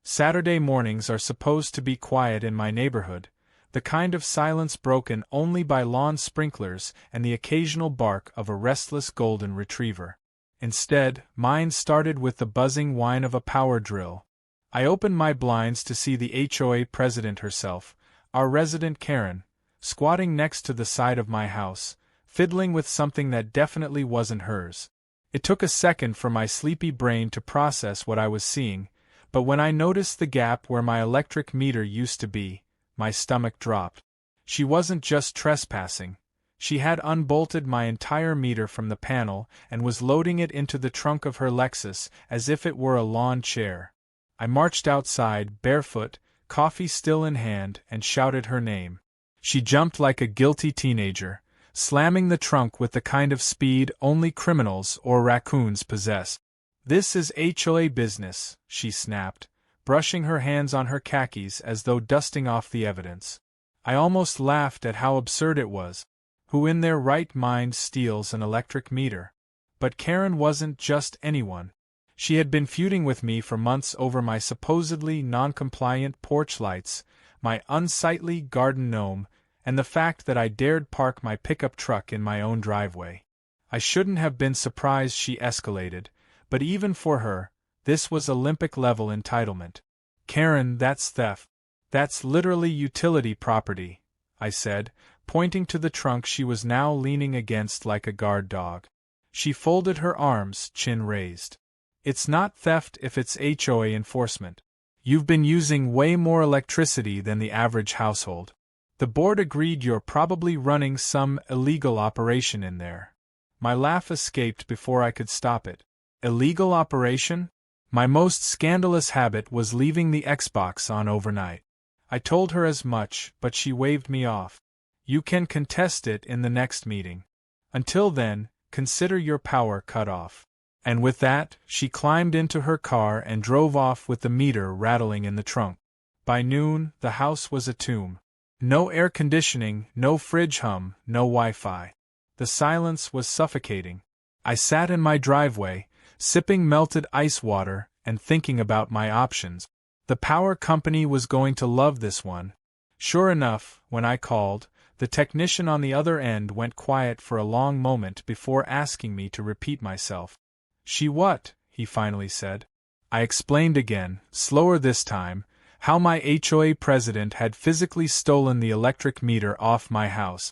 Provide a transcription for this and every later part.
Saturday mornings are supposed to be quiet in my neighborhood, the kind of silence broken only by lawn sprinklers and the occasional bark of a restless golden retriever. Instead, mine started with the buzzing whine of a power drill. I opened my blinds to see the HOA president herself, our resident Karen, squatting next to the side of my house, fiddling with something that definitely wasn't hers. It took a second for my sleepy brain to process what I was seeing, but when I noticed the gap where my electric meter used to be, my stomach dropped. She wasn't just trespassing. She had unbolted my entire meter from the panel and was loading it into the trunk of her Lexus as if it were a lawn chair. I marched outside, barefoot, coffee still in hand, and shouted her name. She jumped like a guilty teenager, slamming the trunk with the kind of speed only criminals or raccoons possess. "This is HOA business," she snapped, brushing her hands on her khakis as though dusting off the evidence. I almost laughed at how absurd it was. Who in their right mind steals an electric meter? But Karen wasn't just anyone. She had been feuding with me for months over my supposedly non-compliant porch lights, my unsightly garden gnome, and the fact that I dared park my pickup truck in my own driveway. I shouldn't have been surprised she escalated, but even for her, this was Olympic-level entitlement. "Karen, that's theft. That's literally utility property," I said, pointing to the trunk she was now leaning against like a guard dog. She folded her arms, chin raised. "It's not theft if it's HOA enforcement. You've been using way more electricity than the average household. The board agreed you're probably running some illegal operation in there." My laugh escaped before I could stop it. Illegal operation? My most scandalous habit was leaving the Xbox on overnight. I told her as much, but she waved me off. "You can contest it in the next meeting. Until then, consider your power cut off." And with that, she climbed into her car and drove off with the meter rattling in the trunk. By noon, the house was a tomb. No air conditioning, no fridge hum, no Wi-Fi. The silence was suffocating. I sat in my driveway, sipping melted ice water and thinking about my options. The power company was going to love this one. Sure enough, when I called, the technician on the other end went quiet for a long moment before asking me to repeat myself. "She what?" he finally said. I explained again, slower this time, how my HOA president had physically stolen the electric meter off my house.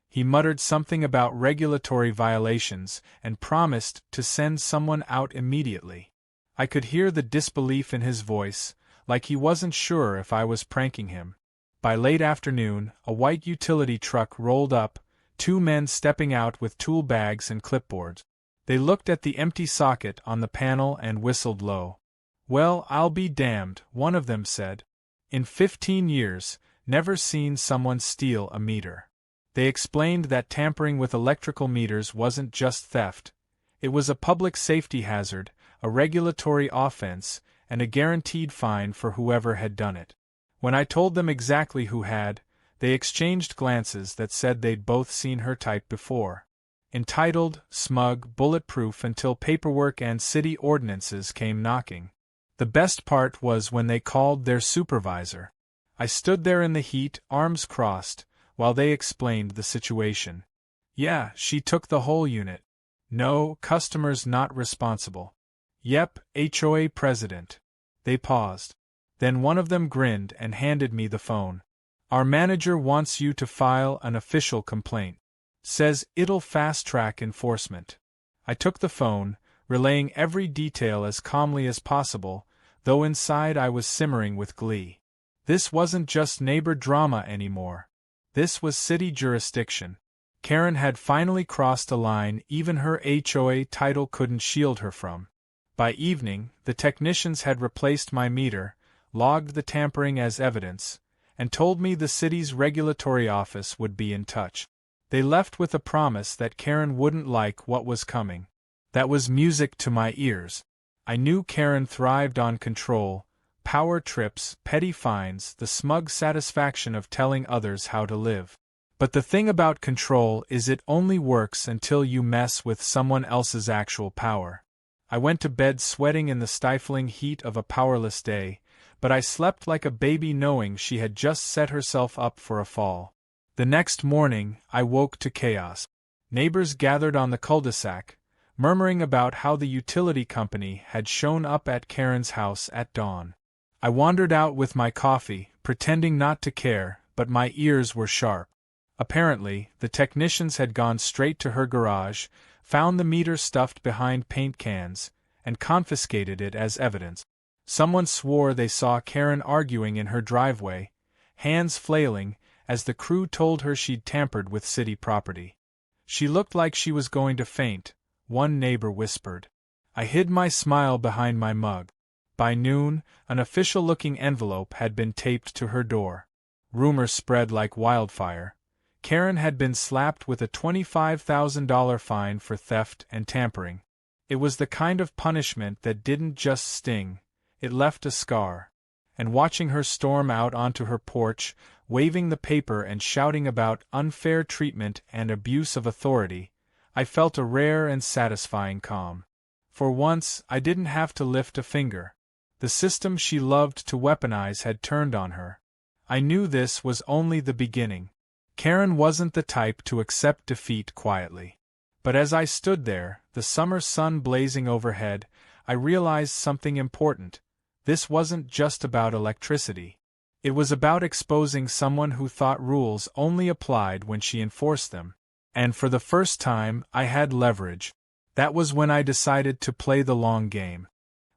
He muttered something about regulatory violations and promised to send someone out immediately. I could hear the disbelief in his voice, like he wasn't sure if I was pranking him. By late afternoon, a white utility truck rolled up, 2 men stepping out with tool bags and clipboards. They looked at the empty socket on the panel and whistled low. "Well, I'll be damned," one of them said. "In 15 years, never seen someone steal a meter." They explained that tampering with electrical meters wasn't just theft. It was a public safety hazard, a regulatory offense, and a guaranteed fine for whoever had done it. When I told them exactly who had, they exchanged glances that said they'd both seen her type before. Entitled, smug, bulletproof until paperwork and city ordinances came knocking. The best part was when they called their supervisor. I stood there in the heat, arms crossed, while they explained the situation. "Yeah, she took the whole unit. No, customers not responsible. Yep, HOA president." They paused. Then one of them grinned and handed me the phone. "Our manager wants you to file an official complaint. Says it'll fast-track enforcement." I took the phone, relaying every detail as calmly as possible, though inside I was simmering with glee. This wasn't just neighbor drama anymore. This was city jurisdiction. Karen had finally crossed a line even her HOA title couldn't shield her from. By evening, the technicians had replaced my meter, logged the tampering as evidence, and told me the city's regulatory office would be in touch. They left with a promise that Karen wouldn't like what was coming. That was music to my ears. I knew Karen thrived on control, power trips, petty fines, the smug satisfaction of telling others how to live. But the thing about control is it only works until you mess with someone else's actual power. I went to bed sweating in the stifling heat of a powerless day, but I slept like a baby knowing she had just set herself up for a fall. The next morning, I woke to chaos. Neighbors gathered on the cul-de-sac, murmuring about how the utility company had shown up at Karen's house at dawn. I wandered out with my coffee, pretending not to care, but my ears were sharp. Apparently, the technicians had gone straight to her garage, found the meter stuffed behind paint cans, and confiscated it as evidence. Someone swore they saw Karen arguing in her driveway, hands flailing, as the crew told her she'd tampered with city property. She looked like she was going to faint, one neighbor whispered. I hid my smile behind my mug. By noon, an official-looking envelope had been taped to her door. Rumors spread like wildfire. Karen had been slapped with a $25,000 fine for theft and tampering. It was the kind of punishment that didn't just sting, it left a scar. And watching her storm out onto her porch, waving the paper and shouting about unfair treatment and abuse of authority, I felt a rare and satisfying calm. For once, I didn't have to lift a finger. The system she loved to weaponize had turned on her. I knew this was only the beginning. Karen wasn't the type to accept defeat quietly. But as I stood there, the summer sun blazing overhead, I realized something important. This wasn't just about electricity. It was about exposing someone who thought rules only applied when she enforced them. And for the first time, I had leverage. That was when I decided to play the long game.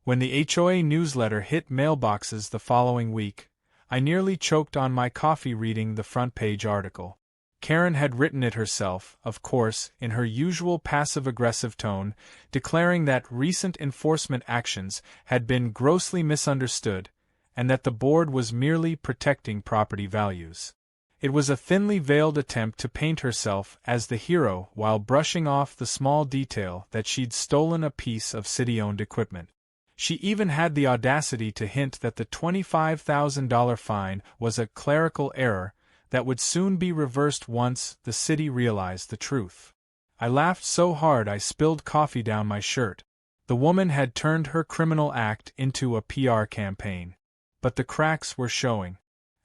When the HOA newsletter hit mailboxes the following week, I nearly choked on my coffee reading the front-page article. Karen had written it herself, of course, in her usual passive-aggressive tone, declaring that recent enforcement actions had been grossly misunderstood, and that the board was merely protecting property values. It was a thinly veiled attempt to paint herself as the hero while brushing off the small detail that she'd stolen a piece of city-owned equipment. She even had the audacity to hint that the $25,000 fine was a clerical error that would soon be reversed once the city realized the truth. I laughed so hard I spilled coffee down my shirt. The woman had turned her criminal act into a PR campaign. But the cracks were showing.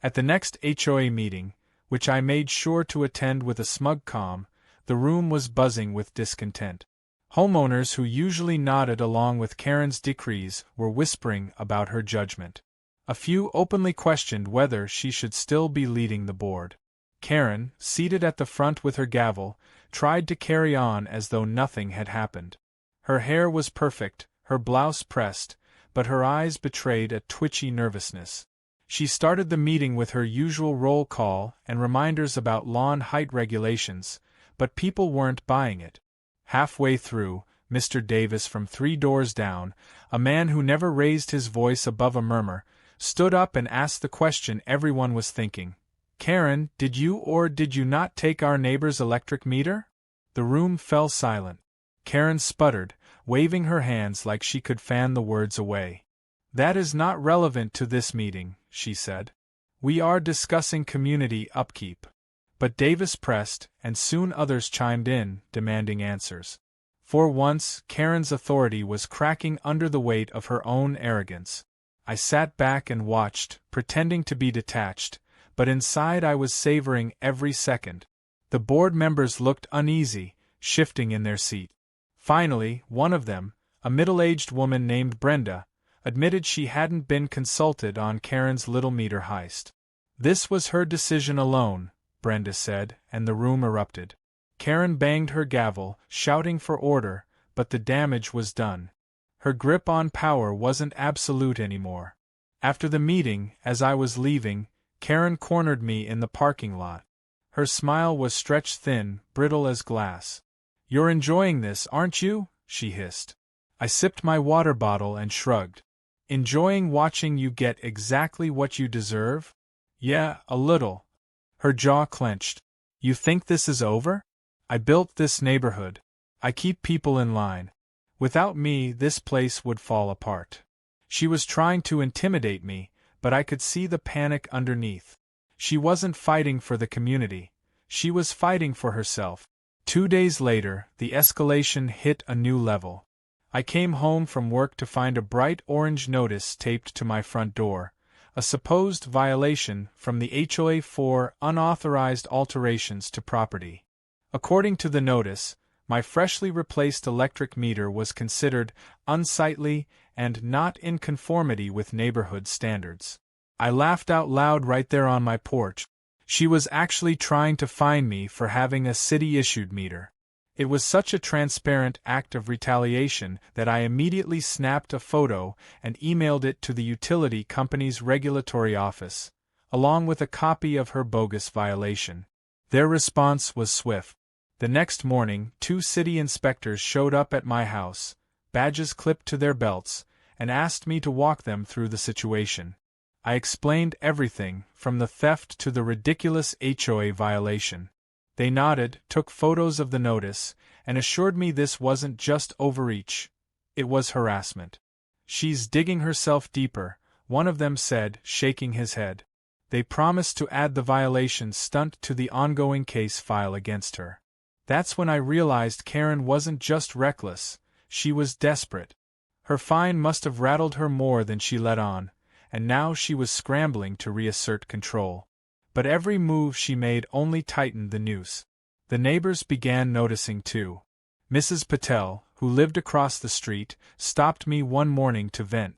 At the next HOA meeting, which I made sure to attend with a smug calm, the room was buzzing with discontent. Homeowners who usually nodded along with Karen's decrees were whispering about her judgment. A few openly questioned whether she should still be leading the board. Karen, seated at the front with her gavel, tried to carry on as though nothing had happened. Her hair was perfect, her blouse pressed, but her eyes betrayed a twitchy nervousness. She started the meeting with her usual roll call and reminders about lawn height regulations, but people weren't buying it. Halfway through, Mr. Davis from 3 doors down, a man who never raised his voice above a murmur, stood up and asked the question everyone was thinking. Karen, did you or did you not take our neighbor's electric meter? The room fell silent. Karen sputtered, waving her hands like she could fan the words away. That is not relevant to this meeting, she said. We are discussing community upkeep. But Davis pressed, and soon others chimed in, demanding answers. For once, Karen's authority was cracking under the weight of her own arrogance. I sat back and watched, pretending to be detached, but inside I was savoring every second. The board members looked uneasy, shifting in their seat. Finally, one of them, a middle-aged woman named Brenda, admitted she hadn't been consulted on Karen's little meter heist. This was her decision alone, Brenda said, and the room erupted. Karen banged her gavel, shouting for order, but the damage was done. Her grip on power wasn't absolute anymore. After the meeting, as I was leaving, Karen cornered me in the parking lot. Her smile was stretched thin, brittle as glass. You're enjoying this, aren't you? She hissed. I sipped my water bottle and shrugged. Enjoying watching you get exactly what you deserve? Yeah, a little. Her jaw clenched. You think this is over? I built this neighborhood. I keep people in line. Without me, this place would fall apart. She was trying to intimidate me, but I could see the panic underneath. She wasn't fighting for the community. She was fighting for herself. 2 days later, the escalation hit a new level. I came home from work to find a bright orange notice taped to my front door, a supposed violation from the HOA for unauthorized alterations to property. According to the notice, my freshly replaced electric meter was considered unsightly and not in conformity with neighborhood standards. I laughed out loud right there on my porch. She was actually trying to fine me for having a city-issued meter. It was such a transparent act of retaliation that I immediately snapped a photo and emailed it to the utility company's regulatory office, along with a copy of her bogus violation. Their response was swift. The next morning, 2 city inspectors showed up at my house, badges clipped to their belts, and asked me to walk them through the situation. I explained everything, from the theft to the ridiculous HOA violation. They nodded, took photos of the notice, and assured me this wasn't just overreach. It was harassment. "She's digging herself deeper," one of them said, shaking his head. They promised to add the violation stunt to the ongoing case file against her. That's when I realized Karen wasn't just reckless, she was desperate. Her fine must have rattled her more than she let on, and now she was scrambling to reassert control. But every move she made only tightened the noose. The neighbors began noticing too. Mrs. Patel, who lived across the street, stopped me one morning to vent.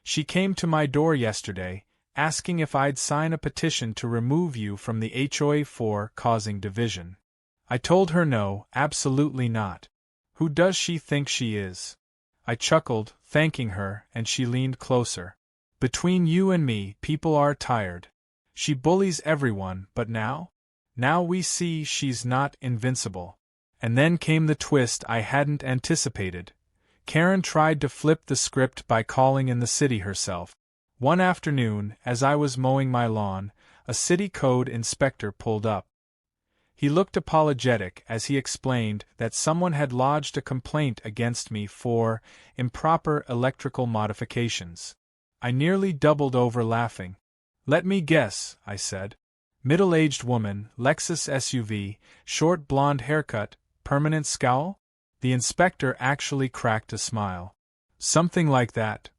She came to my door yesterday, asking if I'd sign a petition to remove you from the HOA for causing division. I told her no, absolutely not. Who does she think she is? I chuckled, thanking her, and she leaned closer. Between you and me, people are tired. She bullies everyone, but now? Now we see she's not invincible. And then came the twist I hadn't anticipated. Karen tried to flip the script by calling in the city herself. One afternoon, as I was mowing my lawn, a city code inspector pulled up. He looked apologetic as he explained that someone had lodged a complaint against me for improper electrical modifications. I nearly doubled over laughing. "Let me guess," I said. "Middle-aged woman, Lexus SUV, short blonde haircut, permanent scowl?" The inspector actually cracked a smile. "Something like that."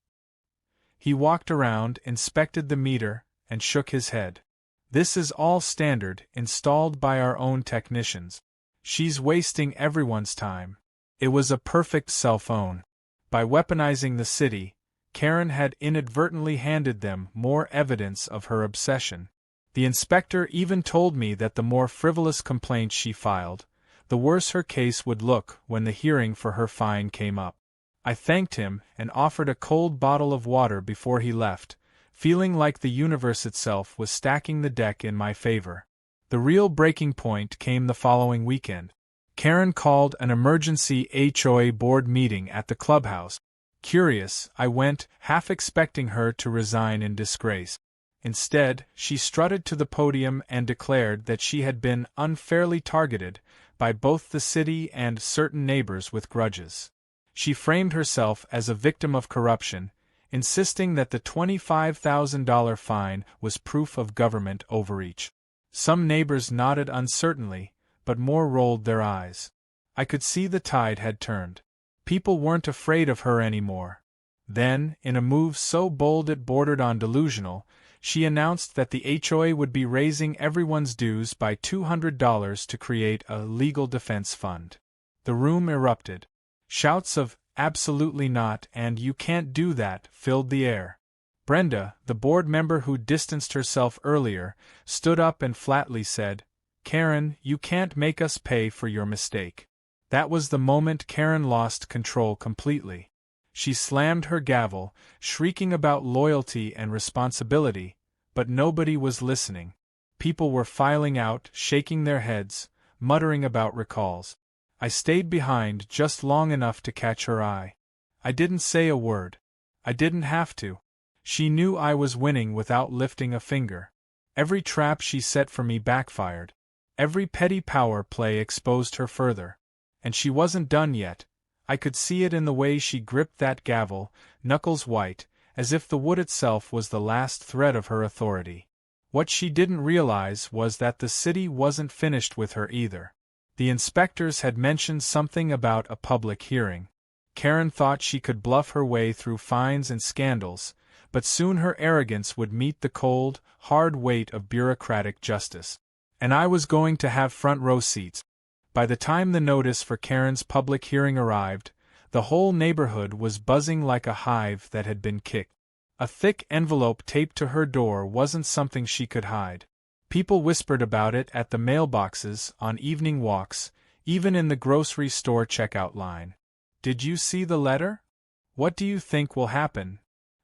He walked around, inspected the meter, and shook his head. "This is all standard, installed by our own technicians. She's wasting everyone's time." It was a perfect cell phone. By weaponizing the city, Karen had inadvertently handed them more evidence of her obsession. The inspector even told me that the more frivolous complaints she filed, the worse her case would look when the hearing for her fine came up. I thanked him and offered a cold bottle of water before he left, feeling like the universe itself was stacking the deck in my favor. The real breaking point came the following weekend. Karen called an emergency HOA board meeting at the clubhouse. Curious, I went, half expecting her to resign in disgrace. Instead, she strutted to the podium and declared that she had been unfairly targeted by both the city and certain neighbors with grudges. She framed herself as a victim of corruption, insisting that the $25,000 fine was proof of government overreach. Some neighbors nodded uncertainly, but more rolled their eyes. I could see the tide had turned. People weren't afraid of her anymore. Then, in a move so bold it bordered on delusional, she announced that the HOA would be raising everyone's dues by $200 to create a legal defense fund. The room erupted. Shouts of "Absolutely not" and "You can't do that" filled the air. Brenda, the board member who distanced herself earlier, stood up and flatly said, "Karen, you can't make us pay for your mistake." That was the moment Karen lost control completely. She slammed her gavel, shrieking about loyalty and responsibility, but nobody was listening. People were filing out, shaking their heads, muttering about recalls. I stayed behind just long enough to catch her eye. I didn't say a word. I didn't have to. She knew I was winning without lifting a finger. Every trap she set for me backfired. Every petty power play exposed her further. And she wasn't done yet. I could see it in the way she gripped that gavel, knuckles white, as if the wood itself was the last thread of her authority. What she didn't realize was that the city wasn't finished with her either. The inspectors had mentioned something about a public hearing. Karen thought she could bluff her way through fines and scandals, but soon her arrogance would meet the cold, hard weight of bureaucratic justice. And I was going to have front row seats. By the time the notice for Karen's public hearing arrived, the whole neighborhood was buzzing like a hive that had been kicked. A thick envelope taped to her door wasn't something she could hide. People whispered about it at the mailboxes, on evening walks, even in the grocery store checkout line. Did you see the letter? What do you think will happen?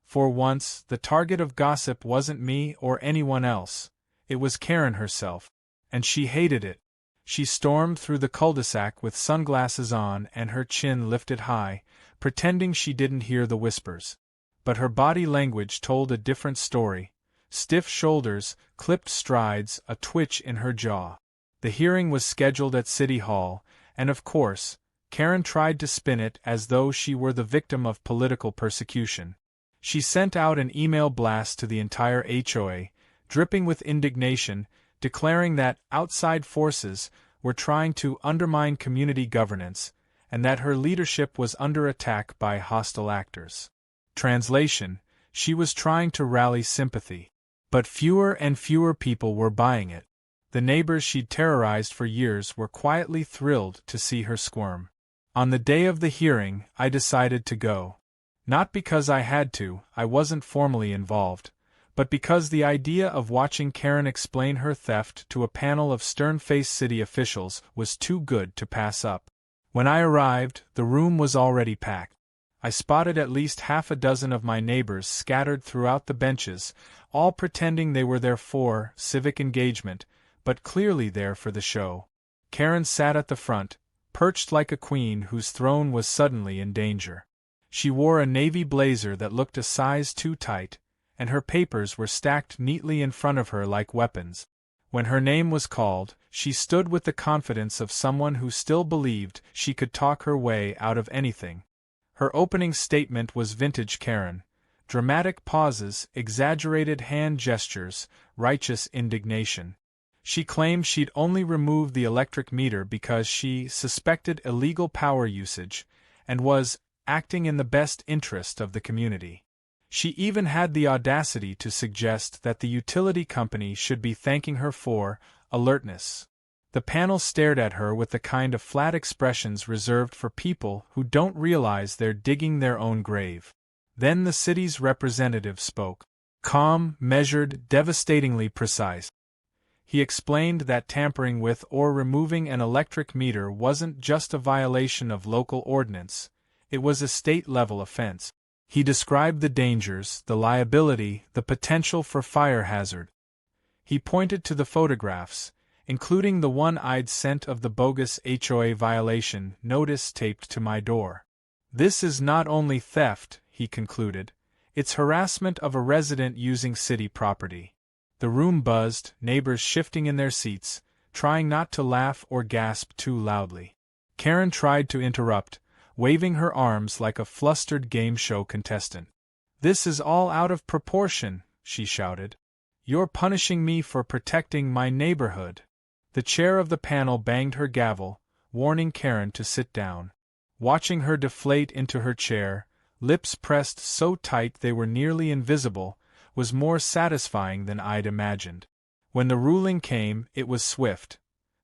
For once, the target of gossip wasn't me or anyone else. It was Karen herself. And she hated it. She stormed through the cul-de-sac with sunglasses on and her chin lifted high, pretending she didn't hear the whispers. But her body language told a different story. Stiff shoulders, clipped strides, a twitch in her jaw. The hearing was scheduled at City Hall, and of course, Karen tried to spin it as though she were the victim of political persecution. She sent out an email blast to the entire HOA, dripping with indignation, declaring that outside forces were trying to undermine community governance, and that her leadership was under attack by hostile actors. Translation: she was trying to rally sympathy. But fewer and fewer people were buying it. The neighbors she'd terrorized for years were quietly thrilled to see her squirm. On the day of the hearing, I decided to go. Not because I had to, I wasn't formally involved, but because the idea of watching Karen explain her theft to a panel of stern-faced city officials was too good to pass up. When I arrived, the room was already packed. I spotted at least half a dozen of my neighbors scattered throughout the benches, all pretending they were there for civic engagement, but clearly there for the show. Karen sat at the front, perched like a queen whose throne was suddenly in danger. She wore a navy blazer that looked a size too tight, and her papers were stacked neatly in front of her like weapons. When her name was called, she stood with the confidence of someone who still believed she could talk her way out of anything. Her opening statement was vintage Karen. Dramatic pauses, exaggerated hand gestures, righteous indignation. She claimed she'd only removed the electric meter because she suspected illegal power usage, and was acting in the best interest of the community. She even had the audacity to suggest that the utility company should be thanking her for alertness. The panel stared at her with the kind of flat expressions reserved for people who don't realize they're digging their own grave. Then the city's representative spoke. Calm, measured, devastatingly precise. He explained that tampering with or removing an electric meter wasn't just a violation of local ordinance, it was a state-level offense. He described the dangers, the liability, the potential for fire hazard. He pointed to the photographs, including the one I'd sent of the bogus HOA violation notice taped to my door. This is not only theft, he concluded, it's harassment of a resident using city property. The room buzzed, neighbors shifting in their seats, trying not to laugh or gasp too loudly. Karen tried to interrupt, waving her arms like a flustered game show contestant. This is all out of proportion, she shouted. You're punishing me for protecting my neighborhood. The chair of the panel banged her gavel, warning Karen to sit down. Watching her deflate into her chair, lips pressed so tight they were nearly invisible, was more satisfying than I'd imagined. When the ruling came, it was swift.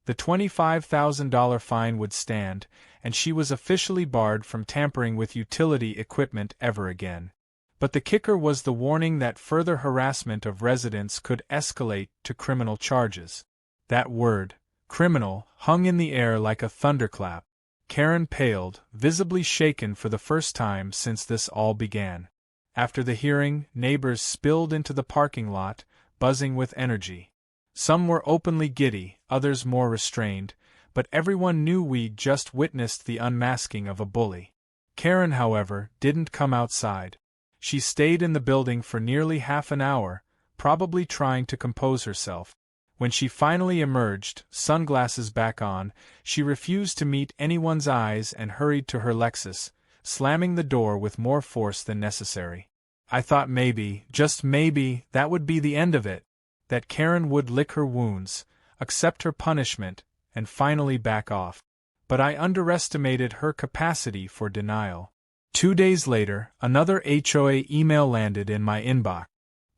The $25,000 fine would stand, and she was officially barred from tampering with utility equipment ever again. But the kicker was the warning that further harassment of residents could escalate to criminal charges. That word, criminal, hung in the air like a thunderclap. Karen paled, visibly shaken for the first time since this all began. After the hearing, neighbors spilled into the parking lot, buzzing with energy. Some were openly giddy, others more restrained, but everyone knew we'd just witnessed the unmasking of a bully. Karen, however, didn't come outside. She stayed in the building for nearly half an hour, probably trying to compose herself. When she finally emerged, sunglasses back on, she refused to meet anyone's eyes and hurried to her Lexus, slamming the door with more force than necessary. I thought maybe, just maybe, that would be the end of it. That Karen would lick her wounds, accept her punishment, and finally back off. But I underestimated her capacity for denial. 2 days later, another HOA email landed in my inbox.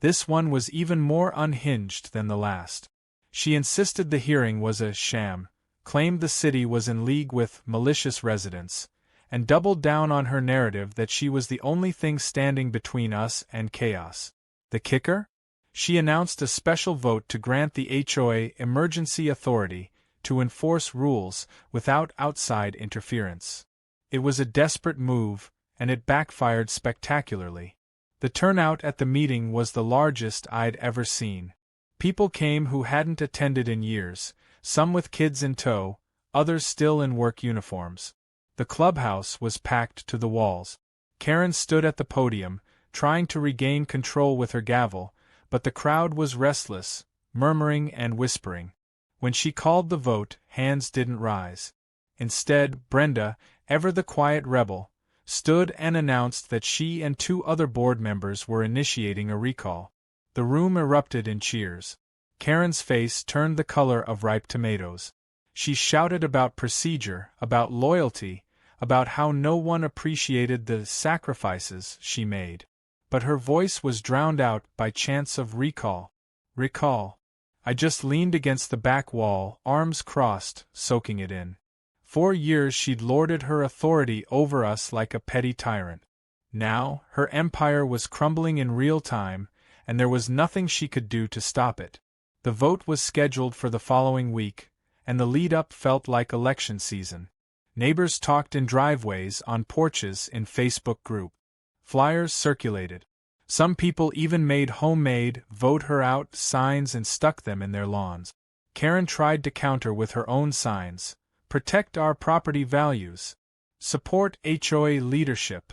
This one was even more unhinged than the last. She insisted the hearing was a sham, claimed the city was in league with malicious residents, and doubled down on her narrative that she was the only thing standing between us and chaos. The kicker? She announced a special vote to grant the HOA emergency authority to enforce rules without outside interference. It was a desperate move, and it backfired spectacularly. The turnout at the meeting was the largest I'd ever seen. People came who hadn't attended in years, some with kids in tow, others still in work uniforms. The clubhouse was packed to the walls. Karen stood at the podium, trying to regain control with her gavel, but the crowd was restless, murmuring and whispering. When she called the vote, hands didn't rise. Instead, Brenda, ever the quiet rebel, stood and announced that she and 2 other board members were initiating a recall. The room erupted in cheers. Karen's face turned the color of ripe tomatoes. She shouted about procedure, about loyalty, about how no one appreciated the sacrifices she made. But her voice was drowned out by chants of recall. Recall. I just leaned against the back wall, arms crossed, soaking it in. 4 years she'd lorded her authority over us like a petty tyrant. Now, her empire was crumbling in real time, and there was nothing she could do to stop it. The vote was scheduled for the following week, and the lead-up felt like election season. Neighbors talked in driveways, on porches, in Facebook group. Flyers circulated. Some people even made homemade "vote her out" signs and stuck them in their lawns. Karen tried to counter with her own signs. Protect our property values. Support HOA leadership.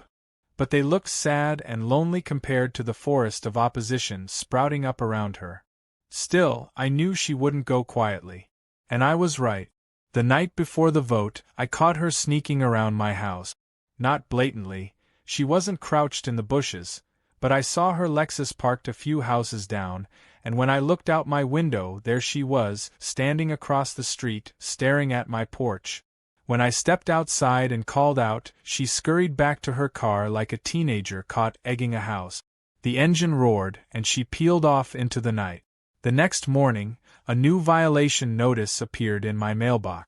But they looked sad and lonely compared to the forest of opposition sprouting up around her. Still, I knew she wouldn't go quietly. And I was right. The night before the vote, I caught her sneaking around my house. Not blatantly, she wasn't crouched in the bushes, but I saw her Lexus parked a few houses down, and when I looked out my window, there she was, standing across the street, staring at my porch. When I stepped outside and called out, she scurried back to her car like a teenager caught egging a house. The engine roared, and she peeled off into the night. The next morning, a new violation notice appeared in my mailbox.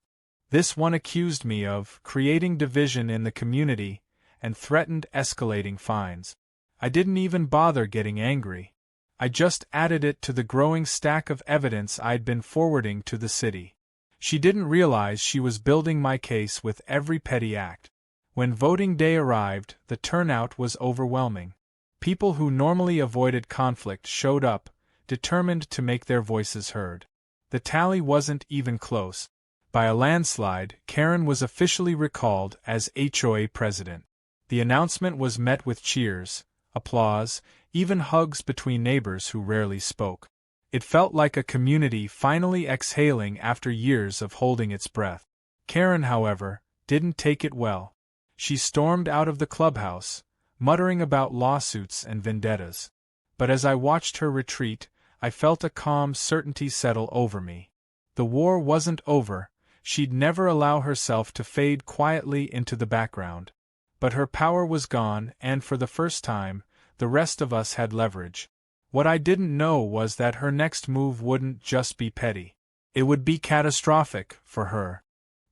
This one accused me of creating division in the community and threatened escalating fines. I didn't even bother getting angry. I just added it to the growing stack of evidence I'd been forwarding to the city. She didn't realize she was building my case with every petty act. When voting day arrived, the turnout was overwhelming. People who normally avoided conflict showed up, determined to make their voices heard. The tally wasn't even close. By a landslide, Karen was officially recalled as HOA president. The announcement was met with cheers, applause, even hugs between neighbors who rarely spoke. It felt like a community finally exhaling after years of holding its breath. Karen, however, didn't take it well. She stormed out of the clubhouse, muttering about lawsuits and vendettas. But as I watched her retreat, I felt a calm certainty settle over me. The war wasn't over. She'd never allow herself to fade quietly into the background. But her power was gone, and for the first time, the rest of us had leverage. What I didn't know was that her next move wouldn't just be petty. It would be catastrophic for her.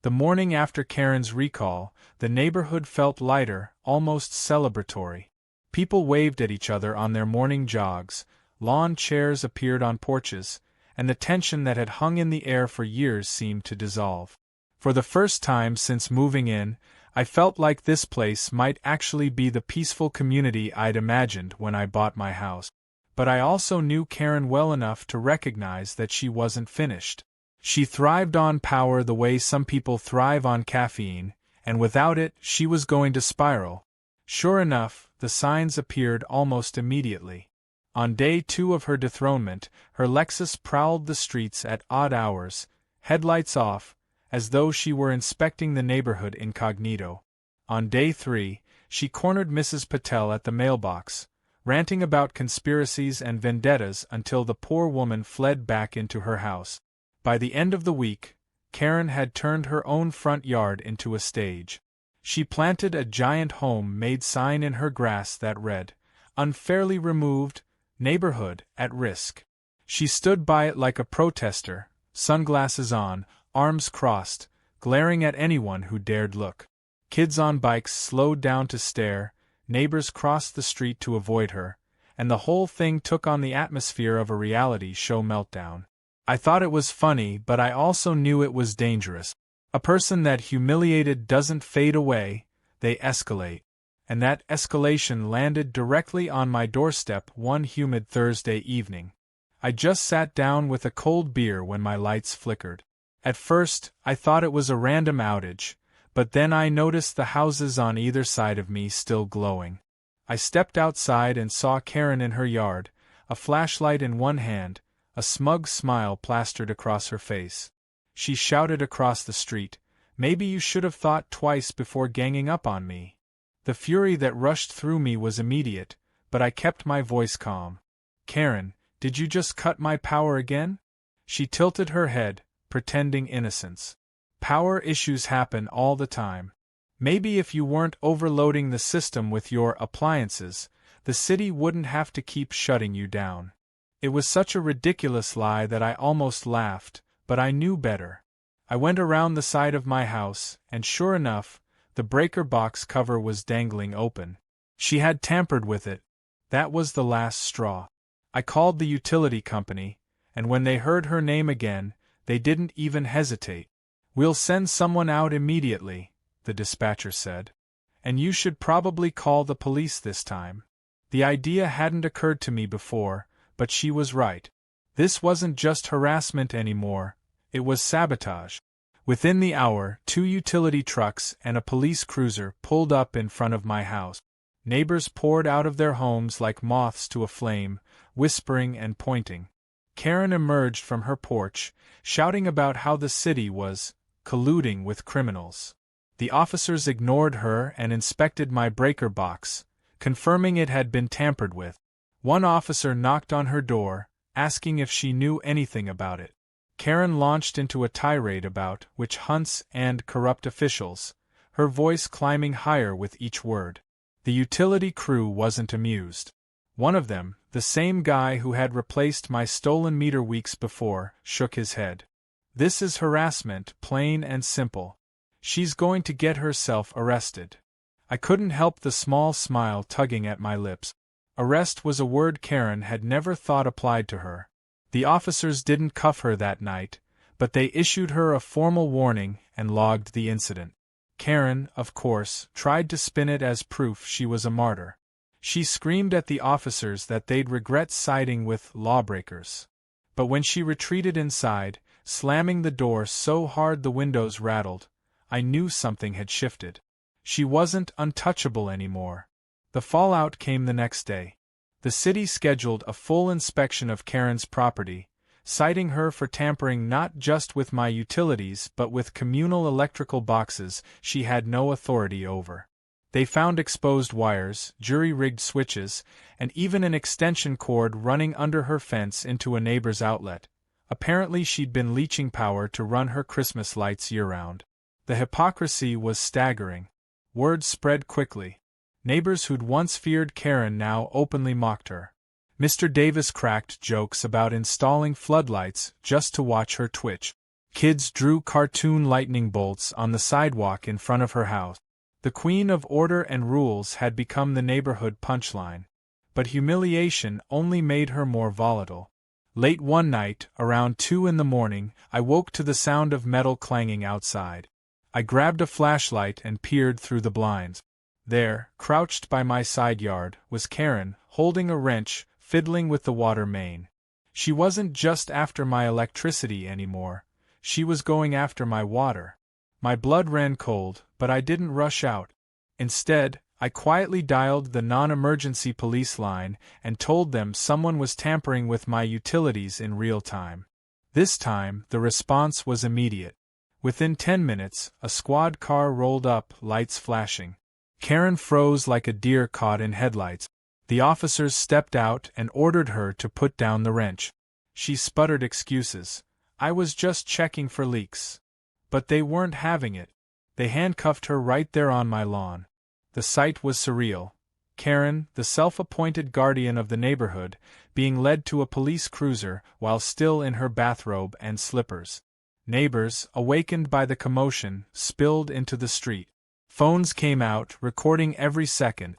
The morning after Karen's recall, the neighborhood felt lighter, almost celebratory. People waved at each other on their morning jogs, lawn chairs appeared on porches, and the tension that had hung in the air for years seemed to dissolve. For the first time since moving in, I felt like this place might actually be the peaceful community I'd imagined when I bought my house. But I also knew Karen well enough to recognize that she wasn't finished. She thrived on power the way some people thrive on caffeine, and without it, she was going to spiral. Sure enough, the signs appeared almost immediately. On day 2 of her dethronement, her Lexus prowled the streets at odd hours, headlights off, as though she were inspecting the neighborhood incognito. On day 3, she cornered Mrs. Patel at the mailbox, ranting about conspiracies and vendettas until the poor woman fled back into her house. By the end of the week, Karen had turned her own front yard into a stage. She planted a giant home-made sign in her grass that read, "Unfairly removed, neighborhood at risk." She stood by it like a protester, sunglasses on, arms crossed, glaring at anyone who dared look. Kids on bikes slowed down to stare, neighbors crossed the street to avoid her, and the whole thing took on the atmosphere of a reality show meltdown. I thought it was funny, but I also knew it was dangerous. A person that humiliated doesn't fade away, they escalate. And that escalation landed directly on my doorstep one humid Thursday evening. I just sat down with a cold beer when my lights flickered. At first, I thought it was a random outage, but then I noticed the houses on either side of me still glowing. I stepped outside and saw Karen in her yard, a flashlight in one hand, a smug smile plastered across her face. She shouted across the street, "Maybe you should have thought twice before ganging up on me." The fury that rushed through me was immediate, but I kept my voice calm. "Karen, did you just cut my power again?" She tilted her head, pretending innocence. "Power issues happen all the time. Maybe if you weren't overloading the system with your appliances, the city wouldn't have to keep shutting you down." It was such a ridiculous lie that I almost laughed, but I knew better. I went around the side of my house, and sure enough, the breaker box cover was dangling open. She had tampered with it. That was the last straw. I called the utility company, and when they heard her name again, they didn't even hesitate. "We'll send someone out immediately," the dispatcher said. "And you should probably call the police this time." The idea hadn't occurred to me before, but she was right. This wasn't just harassment anymore, it was sabotage. Within the hour, 2 utility trucks and a police cruiser pulled up in front of my house. Neighbors poured out of their homes like moths to a flame, whispering and pointing. Karen emerged from her porch, shouting about how the city was colluding with criminals. The officers ignored her and inspected my breaker box, confirming it had been tampered with. One officer knocked on her door, asking if she knew anything about it. Karen launched into a tirade about witch hunts and corrupt officials, her voice climbing higher with each word. The utility crew wasn't amused. One of them, the same guy who had replaced my stolen meter weeks before, shook his head. "This is harassment, plain and simple. She's going to get herself arrested." I couldn't help the small smile tugging at my lips. Arrest was a word Karen had never thought applied to her. The officers didn't cuff her that night, but they issued her a formal warning and logged the incident. Karen, of course, tried to spin it as proof she was a martyr. She screamed at the officers that they'd regret siding with lawbreakers. But when she retreated inside, slamming the door so hard the windows rattled, I knew something had shifted. She wasn't untouchable anymore. The fallout came the next day. The city scheduled a full inspection of Karen's property, citing her for tampering not just with my utilities but with communal electrical boxes she had no authority over. They found exposed wires, jury-rigged switches, and even an extension cord running under her fence into a neighbor's outlet. Apparently she'd been leeching power to run her Christmas lights year-round. The hypocrisy was staggering. Word spread quickly. Neighbors who'd once feared Karen now openly mocked her. Mr. Davis cracked jokes about installing floodlights just to watch her twitch. Kids drew cartoon lightning bolts on the sidewalk in front of her house. The queen of order and rules had become the neighborhood punchline. But humiliation only made her more volatile. Late one night, around 2 in the morning, I woke to the sound of metal clanging outside. I grabbed a flashlight and peered through the blinds. There, crouched by my side yard, was Karen, holding a wrench, fiddling with the water main. She wasn't just after my electricity anymore, she was going after my water. My blood ran cold, but I didn't rush out. Instead, I quietly dialed the non-emergency police line and told them someone was tampering with my utilities in real time. This time, the response was immediate. Within 10 minutes, a squad car rolled up, lights flashing. Karen froze like a deer caught in headlights. The officers stepped out and ordered her to put down the wrench. She sputtered excuses. "I was just checking for leaks." But they weren't having it. They handcuffed her right there on my lawn. The sight was surreal. Karen, the self-appointed guardian of the neighborhood, being led to a police cruiser while still in her bathrobe and slippers. Neighbors, awakened by the commotion, spilled into the street. Phones came out, recording every second.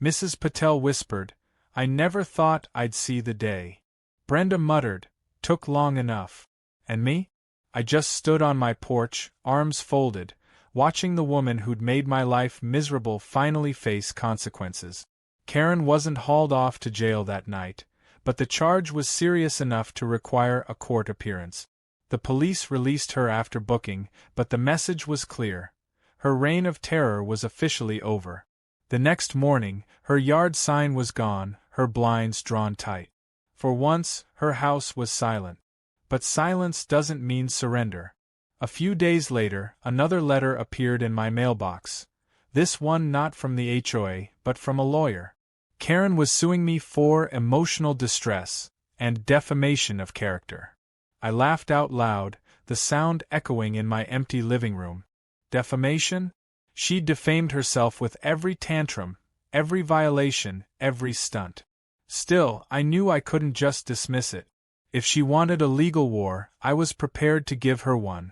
Mrs. Patel whispered, "I never thought I'd see the day." Brenda muttered, "Took long enough." And me? I just stood on my porch, arms folded, watching the woman who'd made my life miserable finally face consequences. Karen wasn't hauled off to jail that night, but the charge was serious enough to require a court appearance. The police released her after booking, but the message was clear. Her reign of terror was officially over. The next morning, her yard sign was gone, her blinds drawn tight. For once, her house was silent. But silence doesn't mean surrender. A few days later, another letter appeared in my mailbox. This one not from the HOA, but from a lawyer. Karen was suing me for emotional distress and defamation of character. I laughed out loud, the sound echoing in my empty living room. Defamation? She defamed herself with every tantrum, every violation, every stunt. Still, I knew I couldn't just dismiss it. If she wanted a legal war, I was prepared to give her one.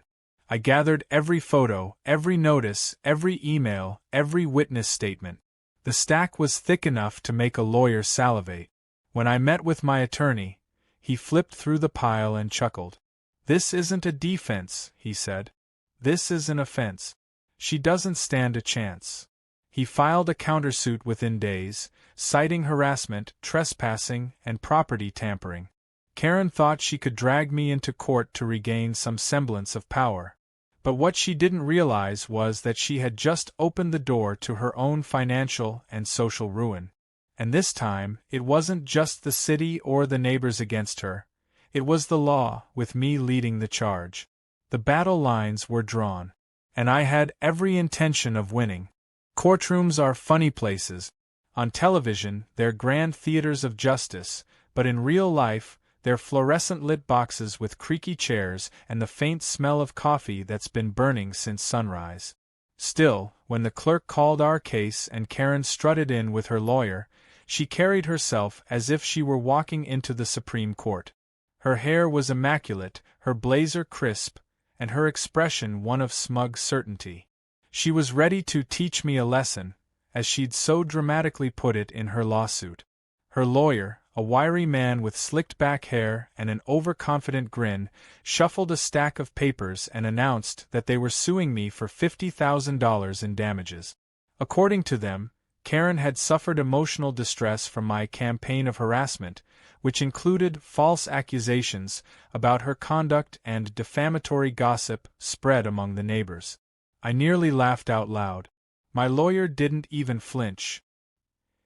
I gathered every photo, every notice, every email, every witness statement. The stack was thick enough to make a lawyer salivate. When I met with my attorney, he flipped through the pile and chuckled. "This isn't a defense," he said. "This is an offense. She doesn't stand a chance." He filed a countersuit within days, citing harassment, trespassing, and property tampering. Karen thought she could drag me into court to regain some semblance of power. But what she didn't realize was that she had just opened the door to her own financial and social ruin. And this time, it wasn't just the city or the neighbors against her. It was the law, with me leading the charge. The battle lines were drawn. And I had every intention of winning. Courtrooms are funny places. On television, they're grand theaters of justice, but in real life, they're fluorescent-lit boxes with creaky chairs and the faint smell of coffee that's been burning since sunrise. Still, when the clerk called our case and Karen strutted in with her lawyer, she carried herself as if she were walking into the Supreme Court. Her hair was immaculate, her blazer crisp, and her expression one of smug certainty. She was ready to teach me a lesson, as she'd so dramatically put it in her lawsuit. Her lawyer, a wiry man with slicked-back hair and an overconfident grin, shuffled a stack of papers and announced that they were suing me for $50,000 in damages. According to them, Karen had suffered emotional distress from my campaign of harassment, which included false accusations about her conduct and defamatory gossip spread among the neighbors. I nearly laughed out loud. My lawyer didn't even flinch.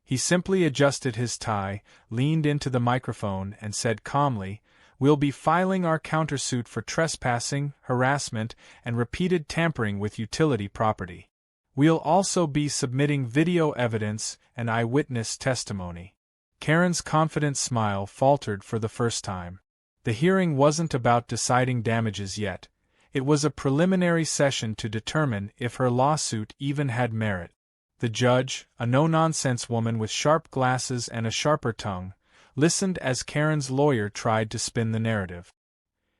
He simply adjusted his tie, leaned into the microphone, and said calmly, "We'll be filing our countersuit for trespassing, harassment, and repeated tampering with utility property. We'll also be submitting video evidence and eyewitness testimony." Karen's confident smile faltered for the first time. The hearing wasn't about deciding damages yet. It was a preliminary session to determine if her lawsuit even had merit. The judge, a no-nonsense woman with sharp glasses and a sharper tongue, listened as Karen's lawyer tried to spin the narrative.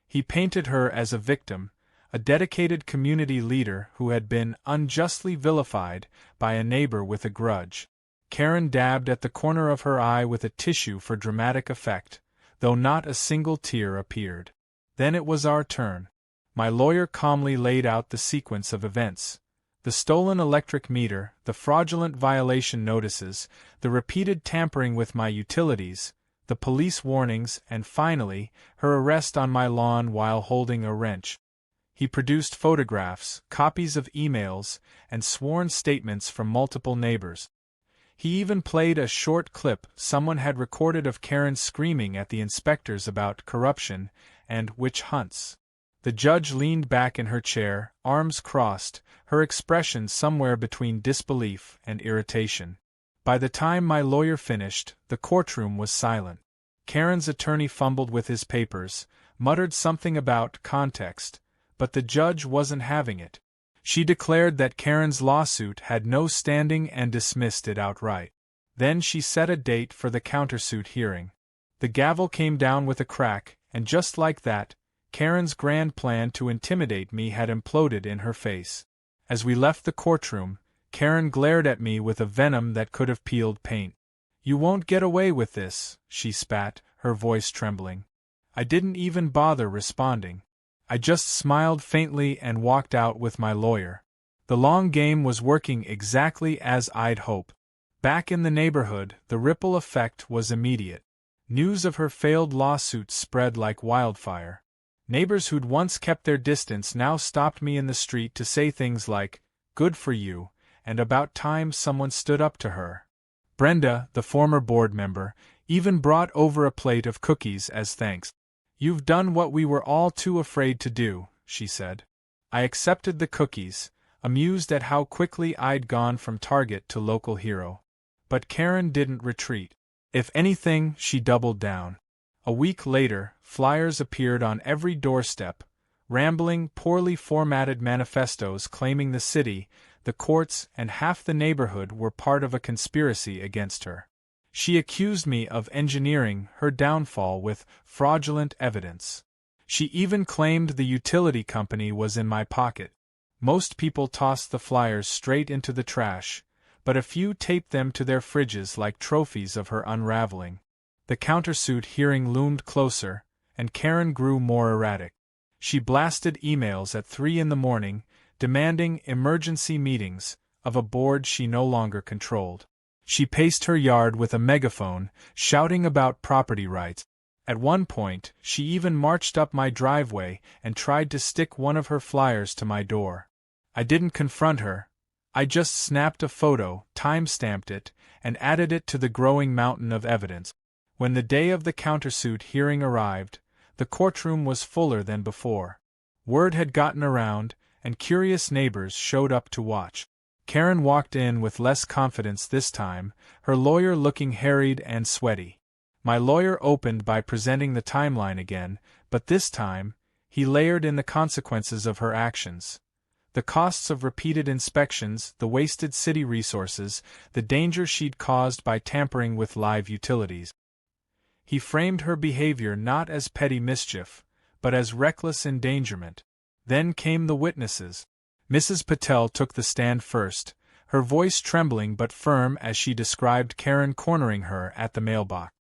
He painted her as a victim, a dedicated community leader who had been unjustly vilified by a neighbor with a grudge. Karen dabbed at the corner of her eye with a tissue for dramatic effect, though not a single tear appeared. Then it was our turn. My lawyer calmly laid out the sequence of events. The stolen electric meter, the fraudulent violation notices, the repeated tampering with my utilities, the police warnings, and finally, her arrest on my lawn while holding a wrench. He produced photographs, copies of emails, and sworn statements from multiple neighbors. He even played a short clip someone had recorded of Karen screaming at the inspectors about corruption and witch hunts. The judge leaned back in her chair, arms crossed, her expression somewhere between disbelief and irritation. By the time my lawyer finished, the courtroom was silent. Karen's attorney fumbled with his papers, muttered something about context, but the judge wasn't having it. She declared that Karen's lawsuit had no standing and dismissed it outright. Then she set a date for the countersuit hearing. The gavel came down with a crack, and just like that, Karen's grand plan to intimidate me had imploded in her face. As we left the courtroom, Karen glared at me with a venom that could have peeled paint. "You won't get away with this," she spat, her voice trembling. I didn't even bother responding. I just smiled faintly and walked out with my lawyer. The long game was working exactly as I'd hoped. Back in the neighborhood, the ripple effect was immediate. News of her failed lawsuit spread like wildfire. Neighbors who'd once kept their distance now stopped me in the street to say things like, "Good for you," and about time someone stood up to her. Brenda, the former board member, even brought over a plate of cookies as thanks. "You've done what we were all too afraid to do," she said. I accepted the cookies, amused at how quickly I'd gone from target to local hero. But Karen didn't retreat. If anything, she doubled down. A week later, flyers appeared on every doorstep, rambling, poorly formatted manifestos claiming the city, the courts, and half the neighborhood were part of a conspiracy against her. She accused me of engineering her downfall with fraudulent evidence. She even claimed the utility company was in my pocket. Most people tossed the flyers straight into the trash, but a few taped them to their fridges like trophies of her unraveling. The countersuit hearing loomed closer, and Karen grew more erratic. She blasted emails at 3 in the morning, demanding emergency meetings of a board she no longer controlled. She paced her yard with a megaphone, shouting about property rights. At one point, she even marched up my driveway and tried to stick one of her flyers to my door. I didn't confront her. I just snapped a photo, time-stamped it, and added it to the growing mountain of evidence. When the day of the countersuit hearing arrived, the courtroom was fuller than before. Word had gotten around, and curious neighbors showed up to watch. Karen walked in with less confidence this time, her lawyer looking harried and sweaty. My lawyer opened by presenting the timeline again, but this time, he layered in the consequences of her actions. The costs of repeated inspections, the wasted city resources, the danger she'd caused by tampering with live utilities. He framed her behavior not as petty mischief, but as reckless endangerment. Then came the witnesses. Mrs. Patel took the stand first, her voice trembling but firm as she described Karen cornering her at the mailbox.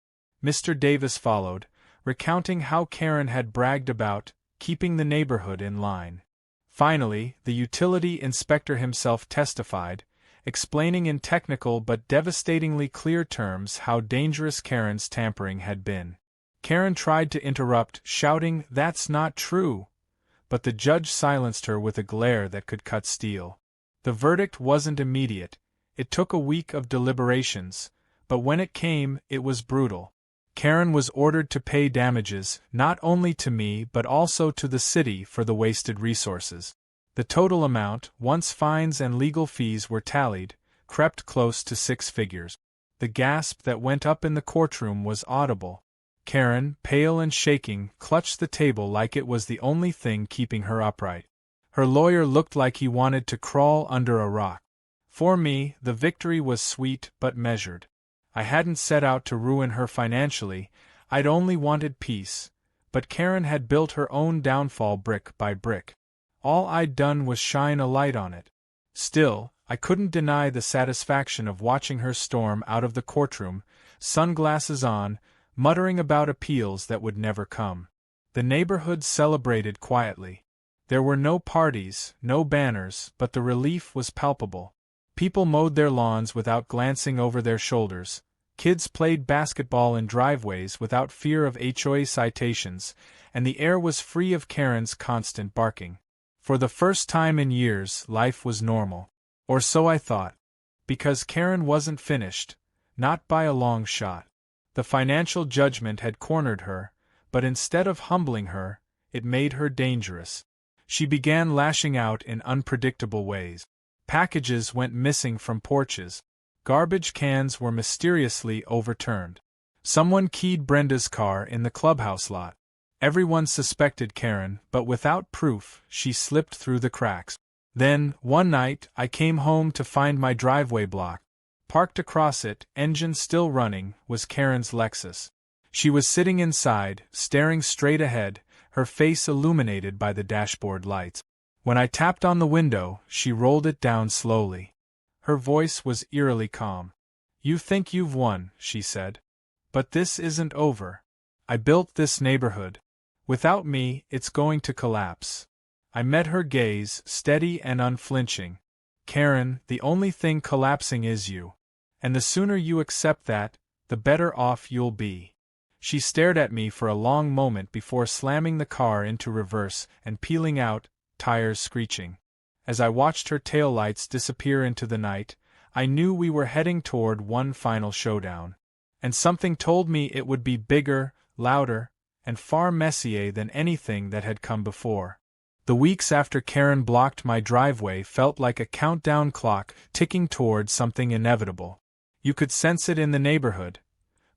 Mr. Davis followed, recounting how Karen had bragged about keeping the neighborhood in line. Finally, the utility inspector himself testified, explaining in technical but devastatingly clear terms how dangerous Karen's tampering had been. Karen tried to interrupt, shouting, "That's not true!" But the judge silenced her with a glare that could cut steel. The verdict wasn't immediate. It took a week of deliberations, but when it came, it was brutal. Karen was ordered to pay damages, not only to me but also to the city for the wasted resources. The total amount, once fines and legal fees were tallied, crept close to 6 figures. The gasp that went up in the courtroom was audible. Karen, pale and shaking, clutched the table like it was the only thing keeping her upright. Her lawyer looked like he wanted to crawl under a rock. For me, the victory was sweet but measured. I hadn't set out to ruin her financially, I'd only wanted peace, but Karen had built her own downfall brick by brick. All I'd done was shine a light on it. Still, I couldn't deny the satisfaction of watching her storm out of the courtroom, sunglasses on, muttering about appeals that would never come. The neighborhood celebrated quietly. There were no parties, no banners, but the relief was palpable. People mowed their lawns without glancing over their shoulders. Kids played basketball in driveways without fear of HOA citations, and the air was free of Karen's constant barking. For the first time in years, life was normal. Or so I thought. Because Karen wasn't finished, not by a long shot. The financial judgment had cornered her, but instead of humbling her, it made her dangerous. She began lashing out in unpredictable ways. Packages went missing from porches. Garbage cans were mysteriously overturned. Someone keyed Brenda's car in the clubhouse lot. Everyone suspected Karen, but without proof, she slipped through the cracks. Then, one night, I came home to find my driveway blocked. Parked across it, engine still running, was Karen's Lexus. She was sitting inside, staring straight ahead, her face illuminated by the dashboard lights. When I tapped on the window, she rolled it down slowly. Her voice was eerily calm. "You think you've won," she said. "But this isn't over. I built this neighborhood. Without me, it's going to collapse." I met her gaze, steady and unflinching. "Karen, the only thing collapsing is you. And the sooner you accept that, the better off you'll be." She stared at me for a long moment before slamming the car into reverse and peeling out, tires screeching. As I watched her taillights disappear into the night, I knew we were heading toward one final showdown. And something told me it would be bigger, louder, and far messier than anything that had come before. The weeks after Karen blocked my driveway felt like a countdown clock ticking toward something inevitable. You could sense it in the neighborhood.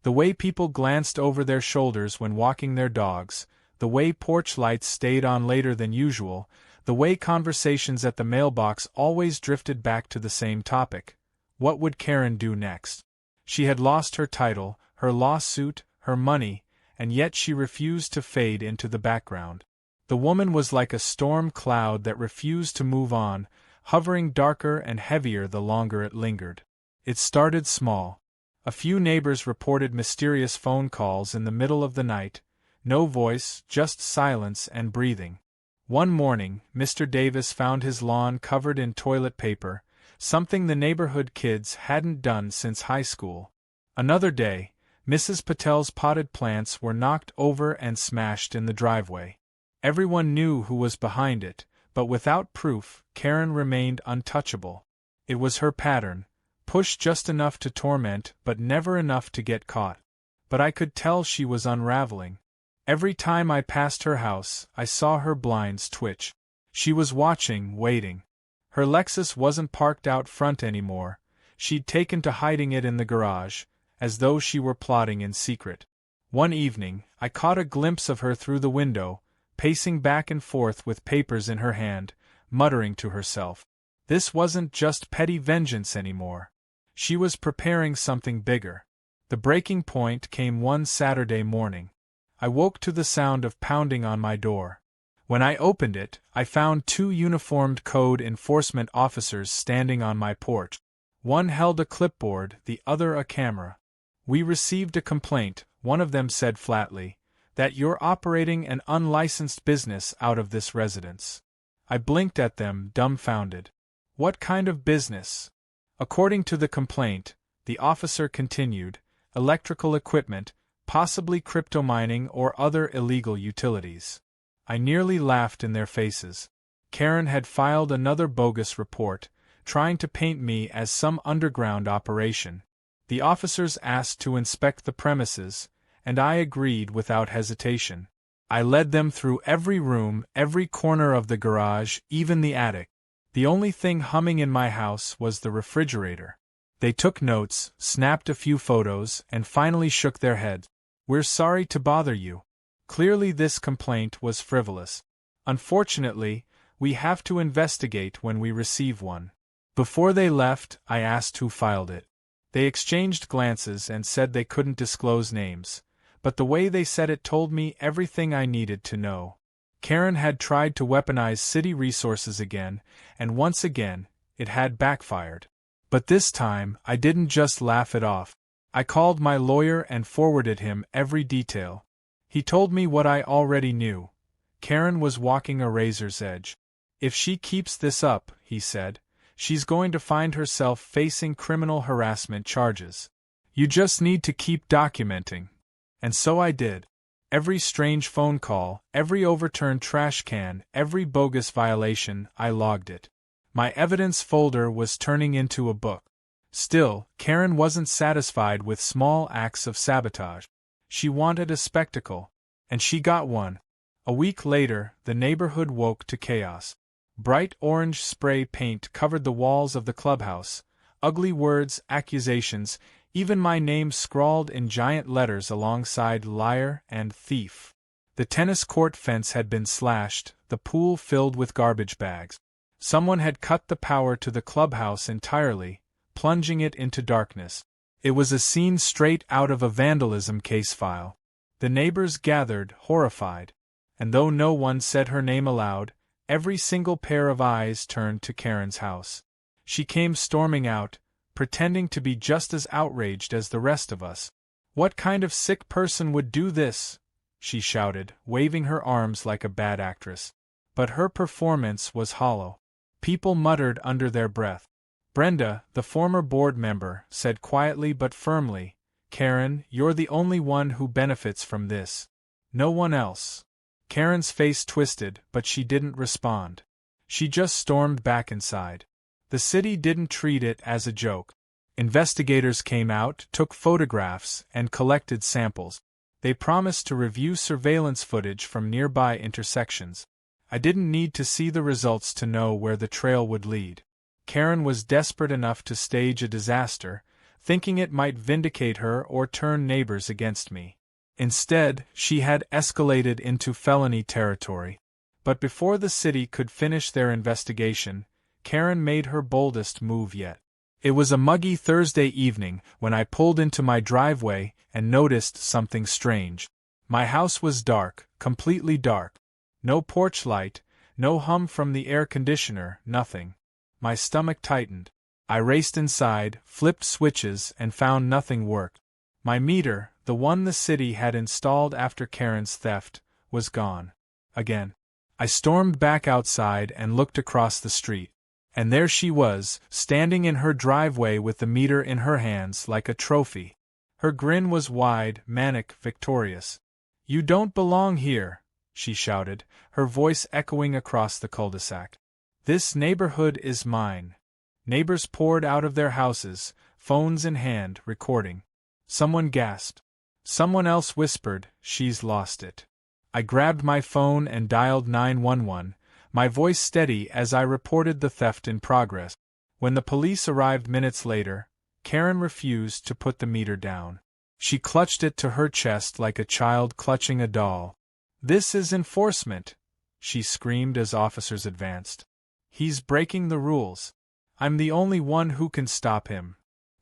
The way people glanced over their shoulders when walking their dogs, the way porch lights stayed on later than usual, the way conversations at the mailbox always drifted back to the same topic. What would Karen do next? She had lost her title, her lawsuit, her money, and yet she refused to fade into the background. The woman was like a storm cloud that refused to move on, hovering darker and heavier the longer it lingered. It started small. A few neighbors reported mysterious phone calls in the middle of the night, no voice, just silence and breathing. One morning, Mr. Davis found his lawn covered in toilet paper, something the neighborhood kids hadn't done since high school. Another day, Mrs. Patel's potted plants were knocked over and smashed in the driveway. Everyone knew who was behind it, but without proof, Karen remained untouchable. It was her pattern. Push just enough to torment, but never enough to get caught. But I could tell she was unraveling. Every time I passed her house, I saw her blinds twitch. She was watching, waiting. Her Lexus wasn't parked out front anymore. She'd taken to hiding it in the garage, as though she were plotting in secret. One evening, I caught a glimpse of her through the window, pacing back and forth with papers in her hand, muttering to herself. This wasn't just petty vengeance anymore. She was preparing something bigger. The breaking point came one Saturday morning. I woke to the sound of pounding on my door. When I opened it, I found two uniformed code enforcement officers standing on my porch. One held a clipboard, the other a camera. "We received a complaint," one of them said flatly, "that you're operating an unlicensed business out of this residence." I blinked at them, dumbfounded. What kind of business? According to the complaint, the officer continued, electrical equipment, possibly crypto mining or other illegal utilities. I nearly laughed in their faces. Karen had filed another bogus report, trying to paint me as some underground operation. The officers asked to inspect the premises, and I agreed without hesitation. I led them through every room, every corner of the garage, even the attic. The only thing humming in my house was the refrigerator. They took notes, snapped a few photos, and finally shook their heads. "We're sorry to bother you." Clearly this complaint was frivolous. "Unfortunately, we have to investigate when we receive one." Before they left, I asked who filed it. They exchanged glances and said they couldn't disclose names, but the way they said it told me everything I needed to know. Karen had tried to weaponize city resources again, and once again, it had backfired. But this time, I didn't just laugh it off. I called my lawyer and forwarded him every detail. He told me what I already knew. Karen was walking a razor's edge. "If she keeps this up," he said, "she's going to find herself facing criminal harassment charges. You just need to keep documenting." And so I did. Every strange phone call, every overturned trash can, every bogus violation, I logged it. My evidence folder was turning into a book. Still, Karen wasn't satisfied with small acts of sabotage. She wanted a spectacle. And she got one. A week later, the neighborhood woke to chaos. Bright orange spray paint covered the walls of the clubhouse. Ugly words, accusations, even my name scrawled in giant letters alongside liar and thief. The tennis court fence had been slashed, the pool filled with garbage bags. Someone had cut the power to the clubhouse entirely, plunging it into darkness. It was a scene straight out of a vandalism case file. The neighbors gathered, horrified. And though no one said her name aloud, every single pair of eyes turned to Karen's house. She came storming out, pretending to be just as outraged as the rest of us. "What kind of sick person would do this?" she shouted, waving her arms like a bad actress. But her performance was hollow. People muttered under their breath. Brenda, the former board member, said quietly but firmly, "Karen, you're the only one who benefits from this. No one else." Karen's face twisted, but she didn't respond. She just stormed back inside. The city didn't treat it as a joke. Investigators came out, took photographs, and collected samples. They promised to review surveillance footage from nearby intersections. I didn't need to see the results to know where the trail would lead. Karen was desperate enough to stage a disaster, thinking it might vindicate her or turn neighbors against me. Instead, she had escalated into felony territory. But before the city could finish their investigation, Karen made her boldest move yet. It was a muggy Thursday evening when I pulled into my driveway and noticed something strange. My house was dark, completely dark. No porch light, no hum from the air conditioner, nothing. My stomach tightened. I raced inside, flipped switches, and found nothing worked. My meter, the one the city had installed after Karen's theft, was gone. Again. I stormed back outside and looked across the street. And there she was, standing in her driveway with the meter in her hands like a trophy. Her grin was wide, manic, victorious. "You don't belong here," she shouted, her voice echoing across the cul-de-sac. "This neighborhood is mine." Neighbors poured out of their houses, phones in hand, recording. Someone gasped. Someone else whispered, "She's lost it." I grabbed my phone and dialed 911, my voice steady as I reported the theft in progress. When the police arrived minutes later, Karen refused to put the meter down. She clutched it to her chest like a child clutching a doll. "This is enforcement," she screamed as officers advanced. "He's breaking the rules. I'm the only one who can stop him."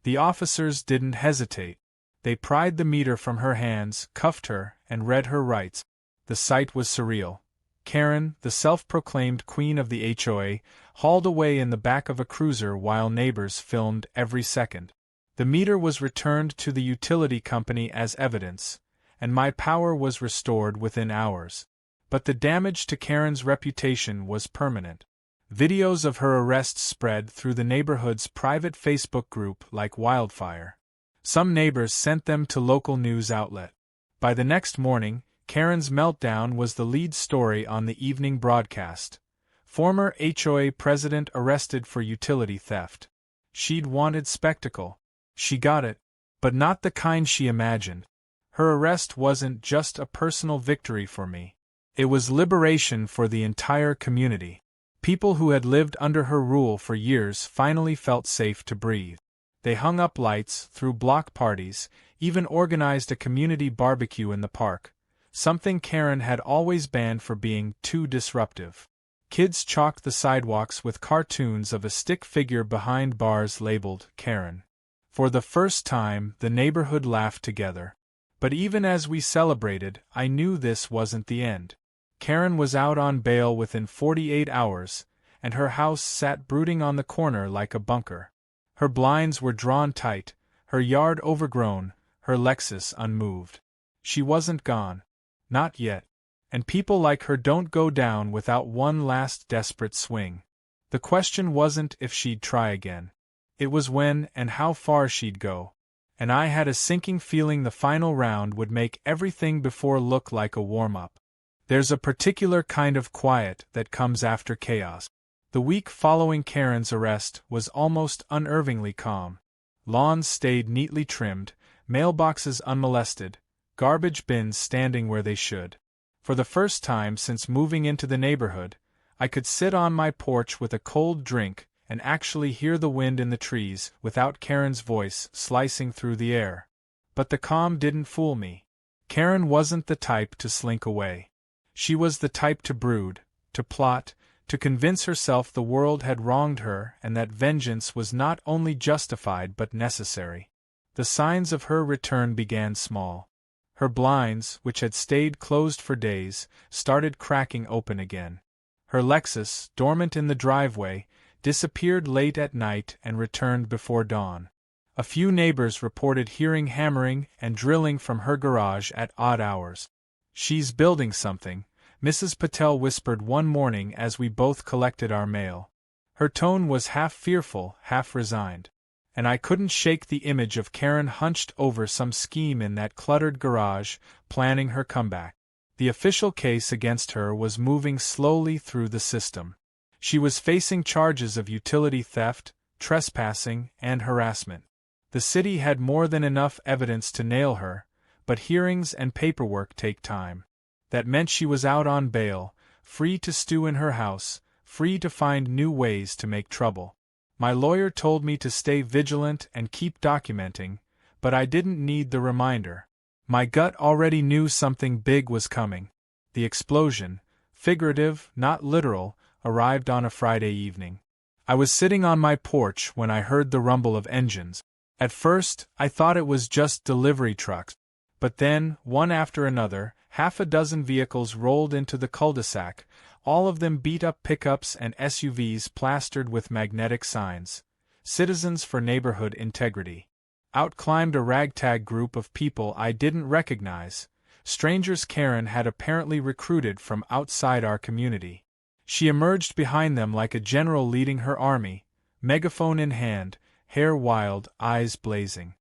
The officers didn't hesitate. They pried the meter from her hands, cuffed her, and read her rights. The sight was surreal. Karen, the self-proclaimed queen of the HOA, hauled away in the back of a cruiser while neighbors filmed every second. The meter was returned to the utility company as evidence, and my power was restored within hours. But the damage to Karen's reputation was permanent. Videos of her arrest spread through the neighborhood's private Facebook group like wildfire. Some neighbors sent them to local news outlets. By the next morning, Karen's meltdown was the lead story on the evening broadcast. Former HOA president arrested for utility theft. She'd wanted spectacle. She got it, but not the kind she imagined. Her arrest wasn't just a personal victory for me. It was liberation for the entire community. People who had lived under her rule for years finally felt safe to breathe. They hung up lights, threw block parties, even organized a community barbecue in the park, something Karen had always banned for being too disruptive. Kids chalked the sidewalks with cartoons of a stick figure behind bars labeled Karen. For the first time, the neighborhood laughed together. But even as we celebrated, I knew this wasn't the end. Karen was out on bail within 48 hours, and her house sat brooding on the corner like a bunker. Her blinds were drawn tight, her yard overgrown, her Lexus unmoved. She wasn't gone. Not yet. And people like her don't go down without one last desperate swing. The question wasn't if she'd try again. It was when and how far she'd go. And I had a sinking feeling the final round would make everything before look like a warm-up. There's a particular kind of quiet that comes after chaos. The week following Karen's arrest was almost unnervingly calm. Lawns stayed neatly trimmed, mailboxes unmolested, garbage bins standing where they should. For the first time since moving into the neighborhood, I could sit on my porch with a cold drink and actually hear the wind in the trees without Karen's voice slicing through the air. But the calm didn't fool me. Karen wasn't the type to slink away. She was the type to brood, to plot, to convince herself the world had wronged her and that vengeance was not only justified but necessary. The signs of her return began small. Her blinds, which had stayed closed for days, started cracking open again. Her Lexus, dormant in the driveway, disappeared late at night and returned before dawn. A few neighbors reported hearing hammering and drilling from her garage at odd hours. "She's building something," Mrs. Patel whispered one morning as we both collected our mail. Her tone was half fearful, half resigned. And I couldn't shake the image of Karen hunched over some scheme in that cluttered garage, planning her comeback. The official case against her was moving slowly through the system. She was facing charges of utility theft, trespassing, and harassment. The city had more than enough evidence to nail her, but hearings and paperwork take time. That meant she was out on bail, free to stew in her house, free to find new ways to make trouble. My lawyer told me to stay vigilant and keep documenting, but I didn't need the reminder. My gut already knew something big was coming. The explosion, figurative, not literal, arrived on a Friday evening. I was sitting on my porch when I heard the rumble of engines. At first, I thought it was just delivery trucks. But then, one after another, half a dozen vehicles rolled into the cul-de-sac, all of them beat-up pickups and SUVs plastered with magnetic signs. Citizens for Neighborhood Integrity. Out climbed a ragtag group of people I didn't recognize, strangers Karen had apparently recruited from outside our community. She emerged behind them like a general leading her army, megaphone in hand, hair wild, eyes blazing.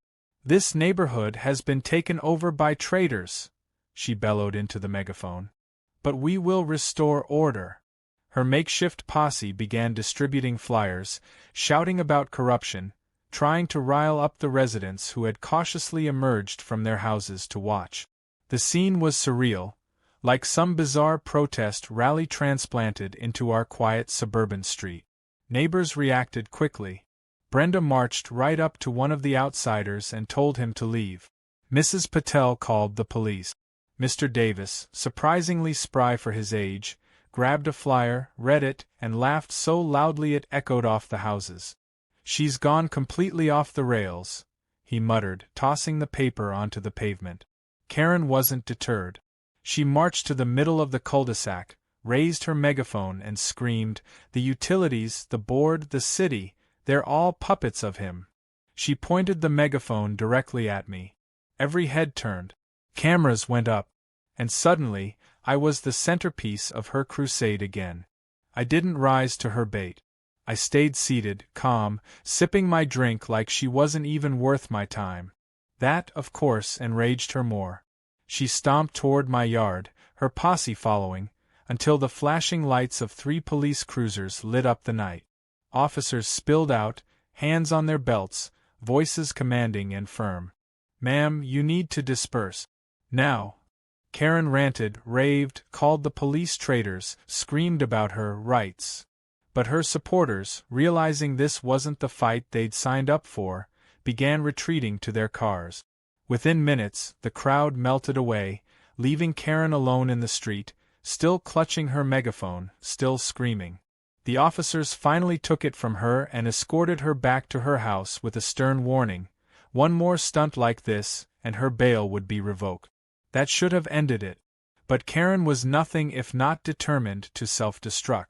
"This neighborhood has been taken over by traitors," she bellowed into the megaphone. "But we will restore order." Her makeshift posse began distributing flyers, shouting about corruption, trying to rile up the residents who had cautiously emerged from their houses to watch. The scene was surreal, like some bizarre protest rally transplanted into our quiet suburban street. Neighbors reacted quickly. Brenda marched right up to one of the outsiders and told him to leave. Mrs. Patel called the police. Mr. Davis, surprisingly spry for his age, grabbed a flyer, read it, and laughed so loudly it echoed off the houses. "She's gone completely off the rails," he muttered, tossing the paper onto the pavement. Karen wasn't deterred. She marched to the middle of the cul-de-sac, raised her megaphone and screamed, "The utilities, the board, the city, they're all puppets of him." She pointed the megaphone directly at me. Every head turned. Cameras went up. And suddenly, I was the centerpiece of her crusade again. I didn't rise to her bait. I stayed seated, calm, sipping my drink like she wasn't even worth my time. That, of course, enraged her more. She stomped toward my yard, her posse following, until the flashing lights of 3 police cruisers lit up the night. Officers spilled out, hands on their belts, voices commanding and firm. "Ma'am, you need to disperse. Now." Karen ranted, raved, called the police traitors, screamed about her rights. But her supporters, realizing this wasn't the fight they'd signed up for, began retreating to their cars. Within minutes, the crowd melted away, leaving Karen alone in the street, still clutching her megaphone, still screaming. The officers finally took it from her and escorted her back to her house with a stern warning: one more stunt like this, and her bail would be revoked. That should have ended it. But Karen was nothing if not determined to self-destruct.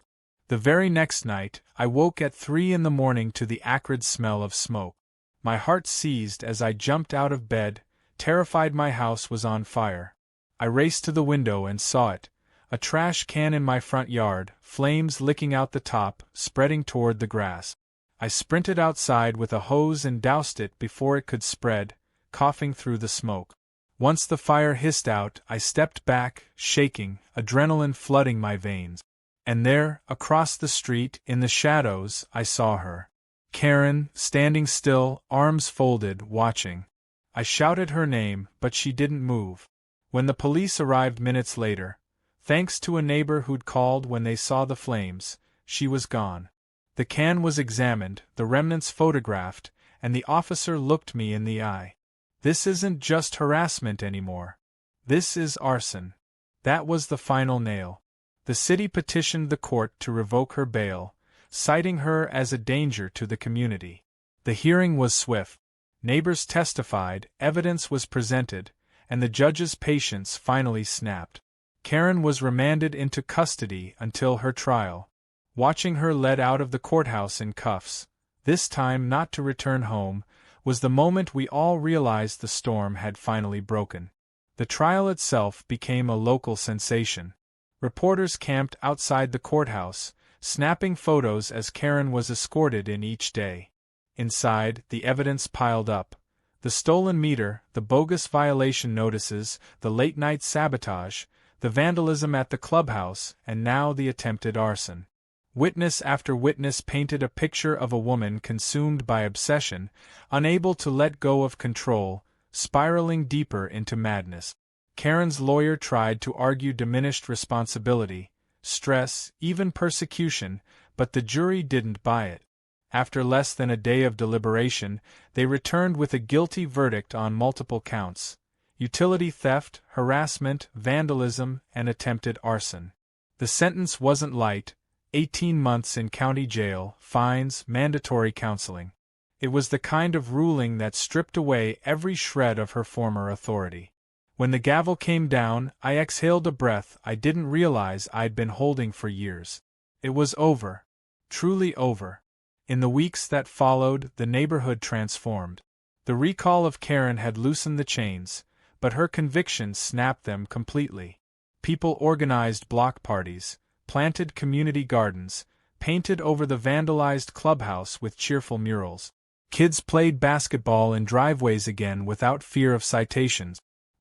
The very next night, I woke at 3 in the morning to the acrid smell of smoke. My heart seized as I jumped out of bed, terrified my house was on fire. I raced to the window and saw it. A trash can in my front yard, flames licking out the top, spreading toward the grass. I sprinted outside with a hose and doused it before it could spread, coughing through the smoke. Once the fire hissed out, I stepped back, shaking, adrenaline flooding my veins. And there, across the street, in the shadows, I saw her. Karen, standing still, arms folded, watching. I shouted her name, but she didn't move. When the police arrived minutes later, thanks to a neighbor who'd called when they saw the flames, she was gone. The can was examined, the remnants photographed, and the officer looked me in the eye. "This isn't just harassment anymore. This is arson." That was the final nail. The city petitioned the court to revoke her bail, citing her as a danger to the community. The hearing was swift. Neighbors testified, evidence was presented, and the judge's patience finally snapped. Karen was remanded into custody until her trial. Watching her led out of the courthouse in cuffs, this time not to return home, was the moment we all realized the storm had finally broken. The trial itself became a local sensation. Reporters camped outside the courthouse, snapping photos as Karen was escorted in each day. Inside, the evidence piled up. The stolen meter, the bogus violation notices, the late-night sabotage, the vandalism at the clubhouse, and now the attempted arson. Witness after witness painted a picture of a woman consumed by obsession, unable to let go of control, spiraling deeper into madness. Karen's lawyer tried to argue diminished responsibility, stress, even persecution, but the jury didn't buy it. After less than a day of deliberation, they returned with a guilty verdict on multiple counts: utility theft, harassment, vandalism, and attempted arson. The sentence wasn't light: 18 months in county jail, fines, mandatory counseling. It was the kind of ruling that stripped away every shred of her former authority. When the gavel came down, I exhaled a breath I didn't realize I'd been holding for years. It was over. Truly over. In the weeks that followed, the neighborhood transformed. The recall of Karen had loosened the chains, but her conviction snapped them completely. People organized block parties, planted community gardens, painted over the vandalized clubhouse with cheerful murals. Kids played basketball in driveways again without fear of citations.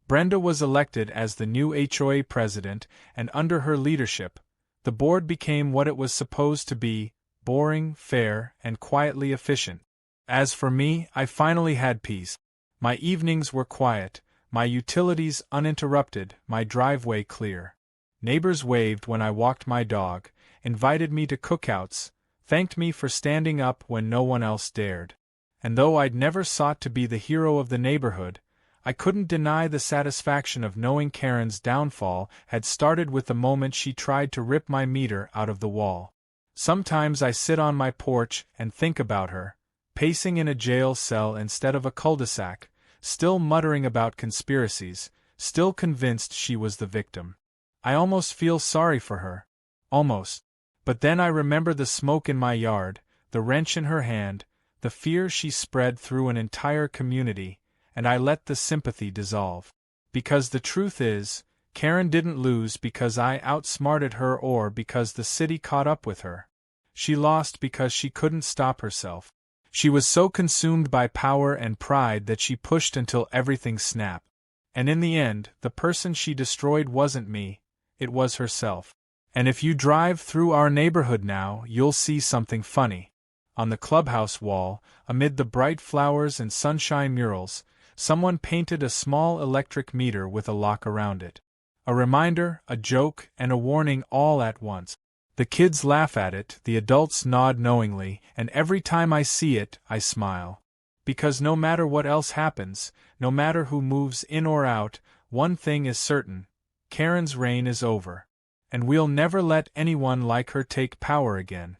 Brenda was elected as the new HOA president, and under her leadership, the board became what it was supposed to be: boring, fair, and quietly efficient. As for me, I finally had peace. My evenings were quiet, my utilities uninterrupted, my driveway clear. Neighbors waved when I walked my dog, invited me to cookouts, thanked me for standing up when no one else dared. And though I'd never sought to be the hero of the neighborhood, I couldn't deny the satisfaction of knowing Karen's downfall had started with the moment she tried to rip my meter out of the wall. Sometimes I sit on my porch and think about her, pacing in a jail cell instead of a cul-de-sac, still muttering about conspiracies, still convinced she was the victim. I almost feel sorry for her. Almost. But then I remember the smoke in my yard, the wrench in her hand, the fear she spread through an entire community, and I let the sympathy dissolve. Because the truth is, Karen didn't lose because I outsmarted her or because the city caught up with her. She lost because she couldn't stop herself. She was so consumed by power and pride that she pushed until everything snapped. And in the end, the person she destroyed wasn't me, it was herself. And if you drive through our neighborhood now, you'll see something funny. On the clubhouse wall, amid the bright flowers and sunshine murals, someone painted a small electric meter with a lock around it. A reminder, a joke, and a warning all at once. The kids laugh at it, the adults nod knowingly, and every time I see it, I smile. Because no matter what else happens, no matter who moves in or out, one thing is certain: Karen's reign is over. And we'll never let anyone like her take power again.